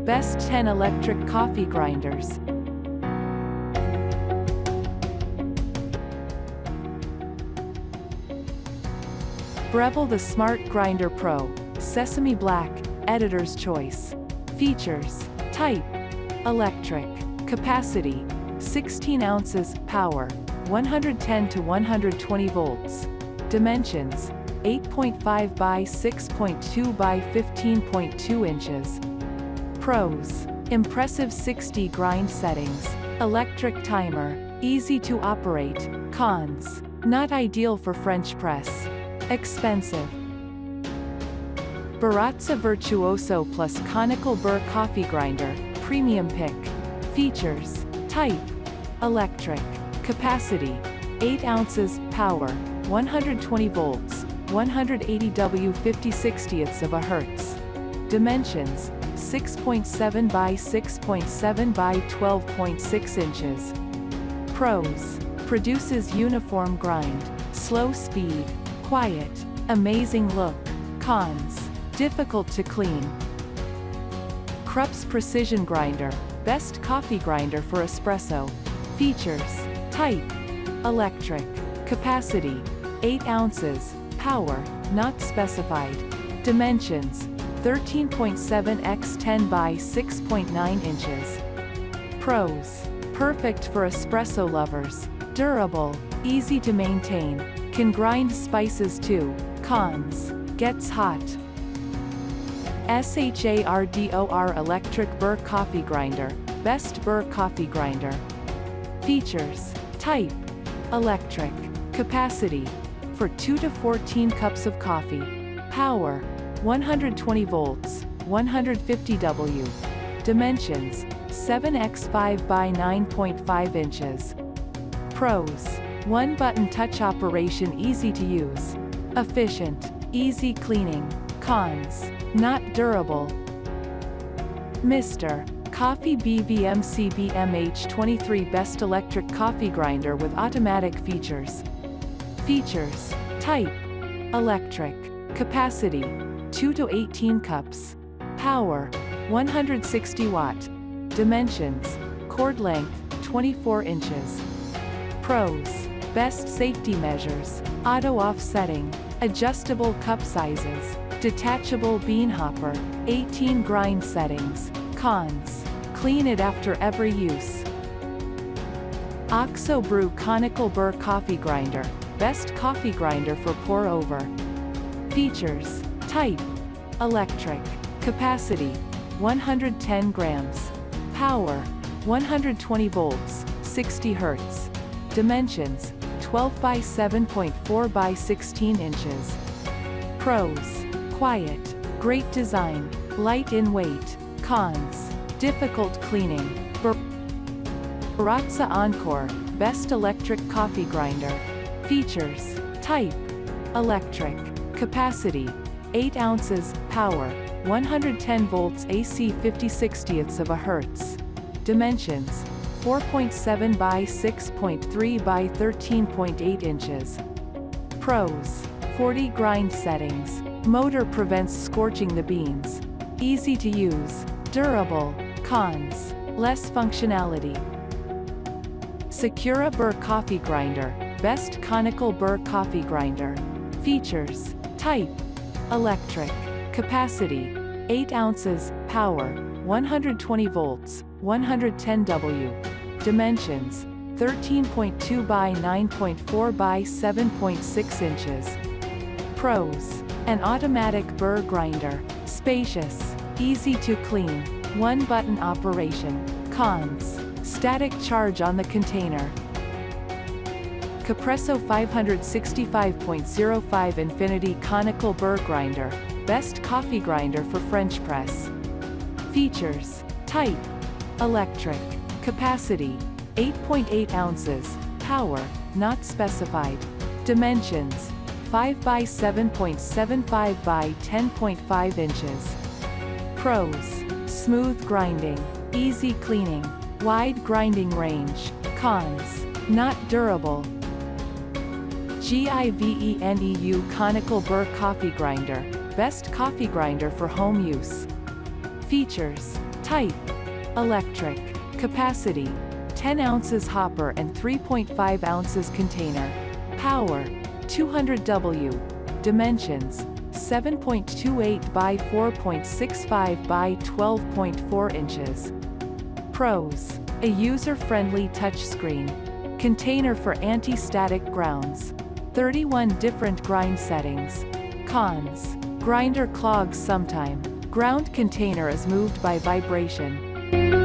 Best 10 electric coffee grinders. BREVILLE The Smart Grinder Pro, Sesame Black, Editor's Choice. Features: Type: electric. Capacity: 16 ounces. Power: 110 to 120 volts. Dimensions: 8.5 by 6.2 by 15.2 inches. Pros: impressive 6D grind settings. Electric timer. Easy to operate. Cons: not ideal for French press. Expensive. BARATZA Virtuoso plus Conical Burr Coffee Grinder, Premium Pick. Features: Type: electric. Capacity: 8 ounces. Power: 120 volts, 180 W 50/60ths of a hertz. Dimensions: 6.7 by 6.7 by 12.6 inches. Pros: produces uniform grind, slow speed, quiet, amazing look. Cons: difficult to clean. KRUPS Precision Grinder, best coffee grinder for espresso. Features: Type: electric. Capacity: 8 ounces. Power: not specified. Dimensions: 13.7 x 10 by 6.9 inches. Pros: perfect for espresso lovers. Durable, easy to maintain, can grind spices too. Cons: gets hot. SHARDOR Electric Burr Coffee Grinder, best Burr coffee grinder. Features: Type: electric. Capacity: for 2 to 14 cups of coffee. Power: 120 volts, 150 W. Dimensions: 7x5 by 9.5 inches. Pros: one button touch operation, easy to use. Efficient, easy cleaning. Cons: not durable. Mr. Coffee BVMCBMH23 Best Electric Coffee Grinder with Automatic Features. Features: Type: electric. Capacity: 2 to 18 cups. Power: 160 watt. Dimensions: cord length, 24 inches. Pros: best safety measures, auto offsetting, adjustable cup sizes, detachable bean hopper, 18 grind settings. Cons: clean it after every use. BREW Conical Burr Coffee Grinder, best coffee grinder for pour over. Features: Type: electric. Capacity: 110 grams. Power: 120 volts, 60 hertz. Dimensions: 12 by 7.4 by 16 inches. Pros: quiet, great design, light in weight. Cons: difficult cleaning. BARATZA ENCORE, best electric coffee grinder. Features: Type: electric. Capacity: 8 ounces. Power: 110 volts AC 50/60ths of a hertz. Dimensions: 4.7 by 6.3 by 13.8 inches. Pros: 40 grind settings. Motor prevents scorching the beans. Easy to use. Durable. Cons: less functionality. SECURA Burr Coffee Grinder, best Conical Burr Coffee Grinder. Features: Type: electric. Capacity: 8 ounces. Power: 120 volts, 110 W. Dimensions: 13.2 by 9.4 by 7.6 inches. Pros: an automatic burr grinder. Spacious, easy to clean, one button operation. Cons: static charge on the container. CAPRESSO 565.05 Infinity Conical Burr Grinder, best coffee grinder for French press. Features: Type: electric. Capacity: 8.8 ounces. Power: not specified. Dimensions: 5 by 7.75 by 10.5 inches. Pros: smooth grinding, easy cleaning, wide grinding range. Cons: not durable. GIVENEU Conical Burr Coffee Grinder, best coffee grinder for home use. Features. Type: electric. Capacity: 10 ounces hopper and 3.5 ounces container. Power: 200 W. Dimensions: 7.28 by 4.65 by 12.4 inches. Pros: a user-friendly touchscreen. Container for anti-static grounds. 31 different grind settings. Cons: grinder clogs sometime. Ground container is moved by vibration.